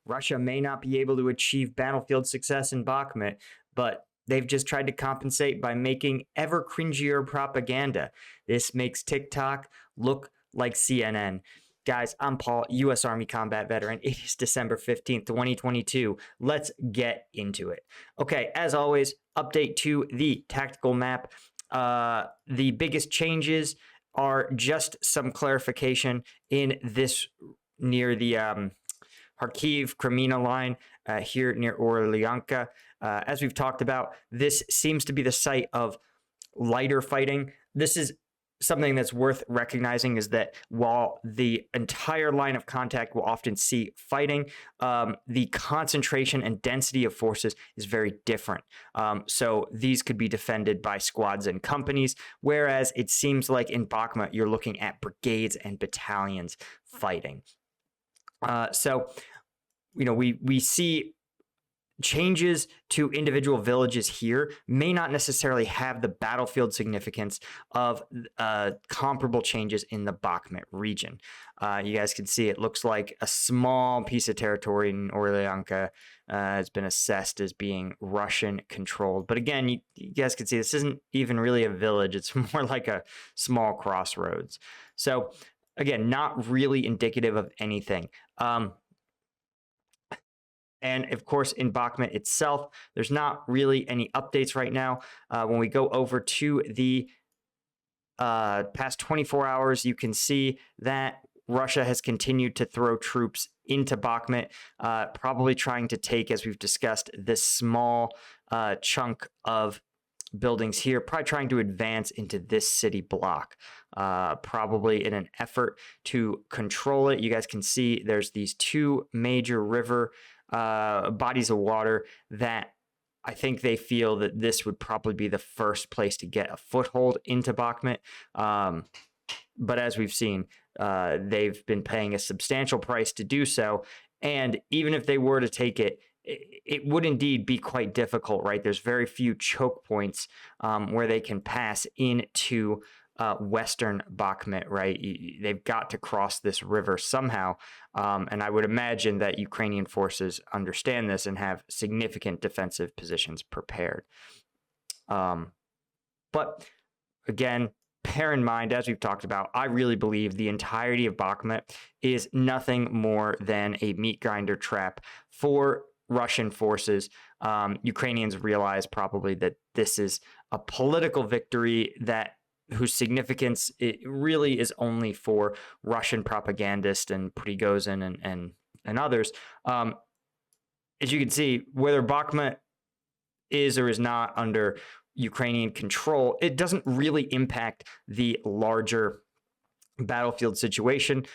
Russia may not be able to achieve battlefield success in Bakhmut, but they've just tried to compensate by making ever cringier propaganda. This makes TikTok look like CNN. Guys, I'm Paul, U.S. Army combat veteran. It is December 15th, 2022. Let's get into it. Okay, as always, update to the tactical map. The biggest changes are just some clarification in this near the Kharkiv Kreminna line here near Orlyanka. As we've talked about, this seems to be the site of lighter fighting. This is something that's worth recognizing, is that while the entire line of contact will often see fighting, the concentration and density of forces is very different. So these could be defended by squads and companies, whereas it seems like in Bakhmut, you're looking at brigades and battalions fighting. So, we see changes to individual villages here may not necessarily have the battlefield significance of comparable changes in the Bakhmut region. You guys can see it looks like a small piece of territory in Orlyanka has been assessed as being Russian controlled. But again, you guys can see this isn't even really a village. It's more like a small crossroads. So again, not really indicative of anything. And of course, in Bakhmut itself, there's not really any updates right now. When we go over to the past 24 hours, you can see that Russia has continued to throw troops into Bakhmut, probably trying to take, as we've discussed, this small chunk of buildings here, probably trying to advance into this city block, probably in an effort to control it. You guys can see there's these two major river bodies of water that I think they feel that this would probably be the first place to get a foothold into Bakhmut. But as we've seen, they've been paying a substantial price to do so. And even if they were to take it, it would indeed be quite difficult, right? There's very few choke points where they can pass into western Bakhmut, right? They've got to cross this river somehow. And I would imagine that Ukrainian forces understand this and have significant defensive positions prepared. But again, bear in mind, as we've talked about, I really believe the entirety of Bakhmut is nothing more than a meat grinder trap for Russian forces. Ukrainians realize probably that this is a political victory whose significance it really is only for Russian propagandists and Prigozhin and others. As you can see, whether Bakhmut is or is not under Ukrainian control, it doesn't really impact the larger battlefield situation.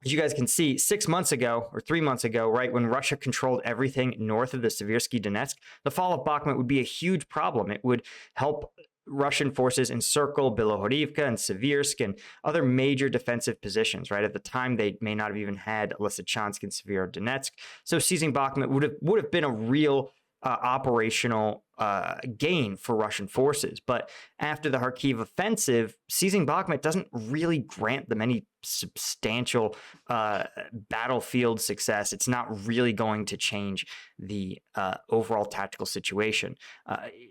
As you guys can see, 6 months ago or 3 months ago, right, when Russia controlled everything north of the Seversky Donetsk, the fall of Bakhmut would be a huge problem. It would help Russian forces encircle Bilohorivka and Seversk and other major defensive positions, right? At the time, they may not have even had Lysychansk and Severodonetsk. So seizing Bakhmut would have been a real operational gain for Russian forces. But after the Kharkiv offensive, seizing Bakhmut doesn't really grant them any substantial battlefield success. It's not really going to change the overall tactical situation.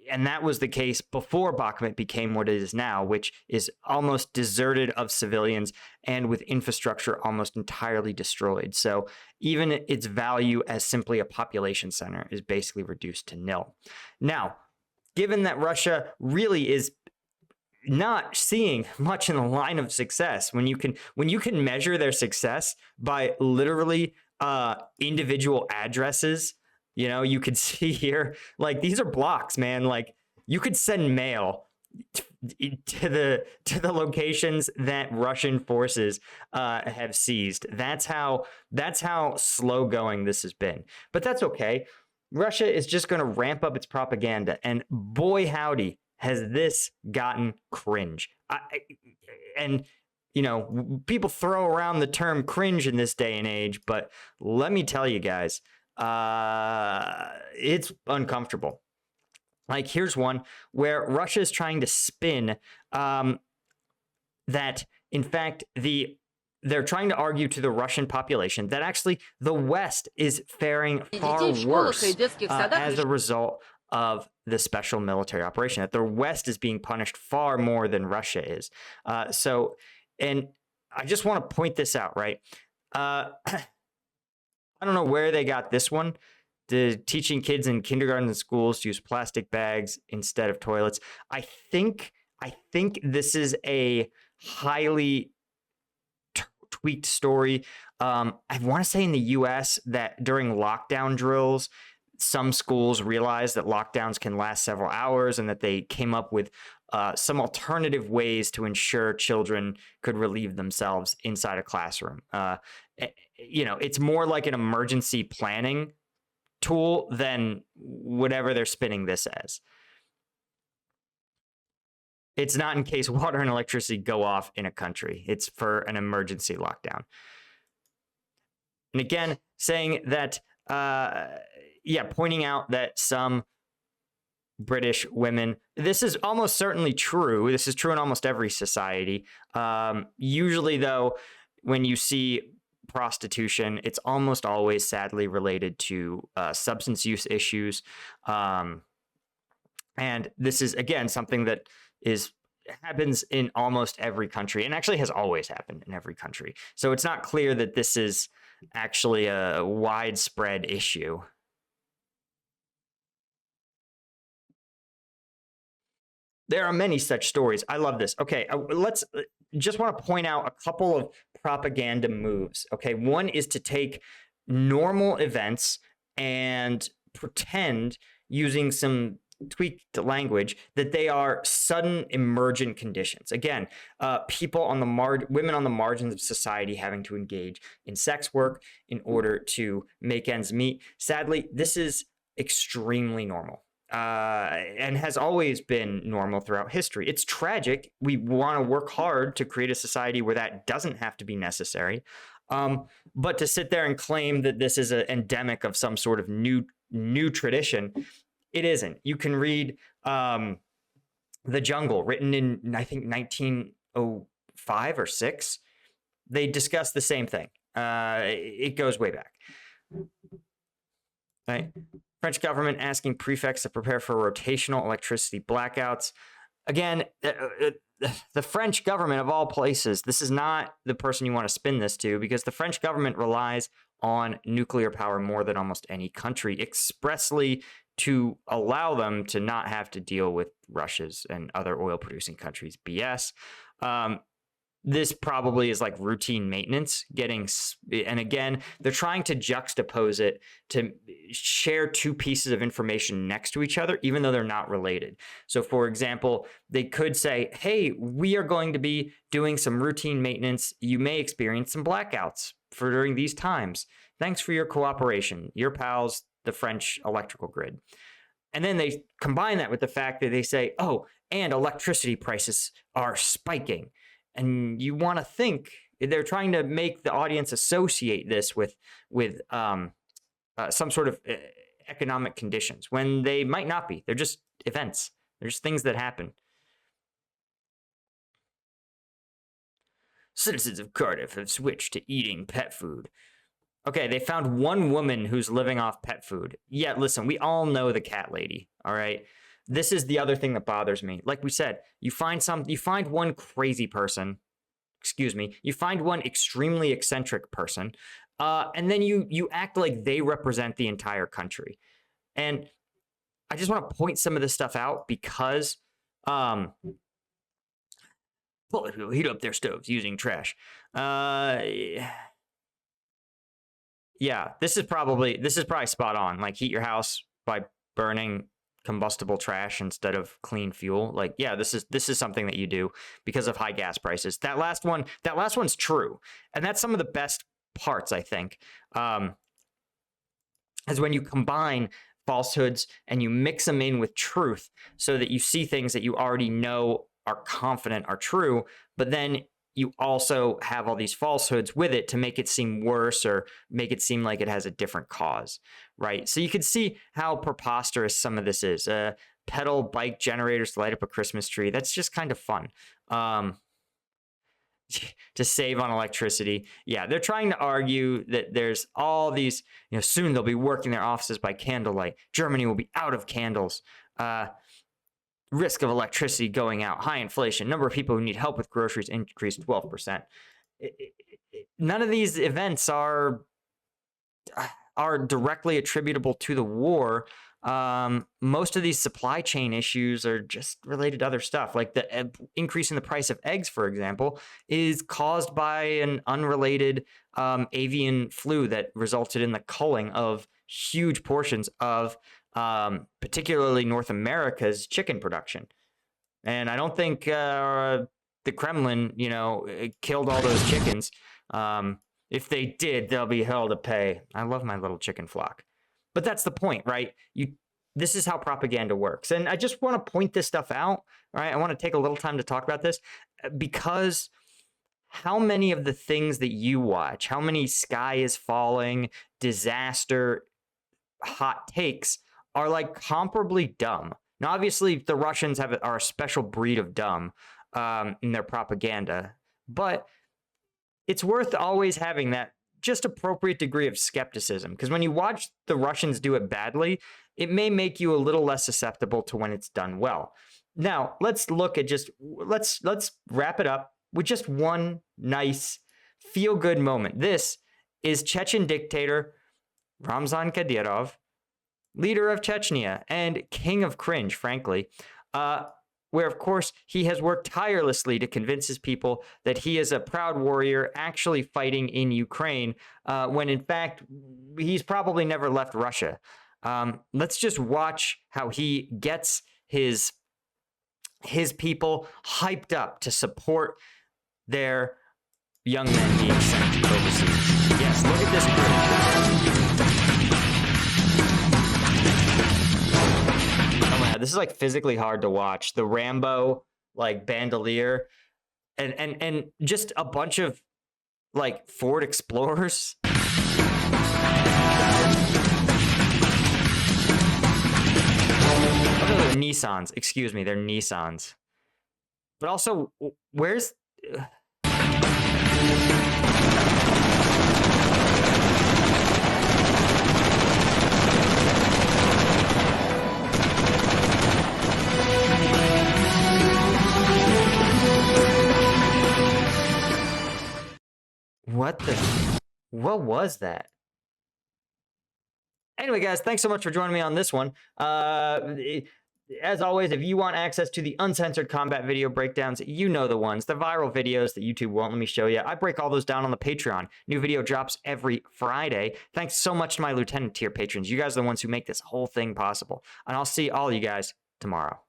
And that was the case before Bakhmut became what it is now, which is almost deserted of civilians and with infrastructure almost entirely destroyed. So even its value as simply a population center is basically reduced to nil. Now, given that Russia really is not seeing much in the line of success, when you can measure their success by literally individual addresses, you could see here, like, these are blocks, man. Like, you could send mail to the locations that Russian forces have seized. That's how slow going this has been. But that's okay. Russia is just going to ramp up its propaganda, and boy howdy has this gotten cringe. People throw around the term cringe in this day and age, but let me tell you guys, it's uncomfortable. Like, here's one where Russia is trying to spin that, in fact, the they're trying to argue to the Russian population that actually the West is faring far worse as a result of the special military operation, that the West is being punished far more than Russia is. And I just want to point this out, right? I don't know where they got this one. Teaching kids in kindergarten and schools to use plastic bags instead of toilets. I think this is a highly tweaked story. I want to say in the US that during lockdown drills, some schools realized that lockdowns can last several hours and that they came up with some alternative ways to ensure children could relieve themselves inside a classroom. It's more like an emergency planning tool than whatever they're spinning this as. It's not in case water and electricity go off in a country. It's for an emergency lockdown. And again, saying that, pointing out that some British women, this is almost certainly true. This is true in almost every society. Usually, though, when you see prostitution, it's almost always sadly related to substance use issues. And this is, again, something that happens in almost every country and actually has always happened in every country. So it's not clear that this is actually a widespread issue. There are many such stories. I love this. Okay, let's just want to point out a couple of propaganda moves. Okay, one is to take normal events and pretend, using some tweaked language, that they are sudden emergent conditions. Again, people on the women on the margins of society having to engage in sex work in order to make ends meet. Sadly, this is extremely normal. And has always been normal throughout history. It's tragic. We want to work hard to create a society where that doesn't have to be necessary. But to sit there and claim that this is an endemic of some sort of new tradition, it isn't. You can read The Jungle, written in, I think, 1905 or 6. They discuss the same thing. It goes way back. Right? French government asking prefects to prepare for rotational electricity blackouts. Again, the French government, of all places, this is not the person you want to spin this to, because the French government relies on nuclear power more than almost any country, expressly to allow them to not have to deal with Russia's and other oil-producing countries' BS. This probably is like routine maintenance and again, they're trying to juxtapose it to share two pieces of information next to each other, even though they're not related. So for example, they could say, hey, we are going to be doing some routine maintenance. You may experience some blackouts during these times. Thanks for your cooperation. Your pals, the French electrical grid. And then they combine that with the fact that they say, oh, and electricity prices are spiking. And you want to think they're trying to make the audience associate this with some sort of economic conditions when they might not be. They're just events. They're just things that happen. Citizens of Cardiff have switched to eating pet food. Okay, they found one woman who's living off pet food. Yeah, listen, we all know the cat lady, all right? This is the other thing that bothers me. Like we said, you find one crazy person, you find one extremely eccentric person, and then you act like they represent the entire country. And I just want to point some of this stuff out because bullet who heat up their stoves using trash. Yeah, this is probably spot on. Like, heat your house by burning combustible trash instead of clean fuel. Like, yeah, this is something that you do because of high gas prices. That last one's true, and that's some of the best parts, I think, is when you combine falsehoods and you mix them in with truth, so that you see things that you already know are confident are true, but then you also have all these falsehoods with it to make it seem worse or make it seem like it has a different cause, right? So you can see how preposterous some of this is. Pedal bike generators to light up a Christmas tree. That's just kind of fun. to save on electricity. Yeah, they're trying to argue that there's all these, soon they'll be working their offices by candlelight. Germany will be out of candles. Risk of electricity going out, high inflation, number of people who need help with groceries increased 12%. None of these events are directly attributable to the war. Most of these supply chain issues are just related to other stuff. Like the increase in the price of eggs, for example, is caused by an unrelated avian flu that resulted in the culling of huge portions of particularly North America's chicken production. And I don't think the Kremlin, killed all those chickens. If they did, they'll be hell to pay. I love my little chicken flock. But that's the point, right? This is how propaganda works. And I just want to point this stuff out, right? I want to take a little time to talk about this because how many of the things that you watch, how many sky is falling, disaster, hot takes are like comparably dumb. Now, obviously, the Russians are a special breed of dumb in their propaganda, but it's worth always having that just appropriate degree of skepticism, because when you watch the Russians do it badly, it may make you a little less susceptible to when it's done well. Now, let's look at let's wrap it up with just one nice feel-good moment. This is Chechen dictator Ramzan Kadyrov, leader of Chechnya and king of cringe, frankly, where, of course, he has worked tirelessly to convince his people that he is a proud warrior actually fighting in Ukraine, when, in fact, he's probably never left Russia. Let's just watch how he gets his people hyped up to support their young men being sent overseas. Yes, look at this group. This is like physically hard to watch. The Rambo like bandolier and just a bunch of like Ford Explorers. They're Nissans. Excuse me, they're Nissans. But also, where's what was that? Anyway, guys, thanks so much for joining me on this one. As always, if you want access to the uncensored combat video breakdowns, you know the ones, the viral videos that YouTube won't let me show you. I break all those down on the Patreon. New video drops every Friday. Thanks so much to my Lieutenant tier patrons. You guys are the ones who make this whole thing possible. And I'll see all you guys tomorrow.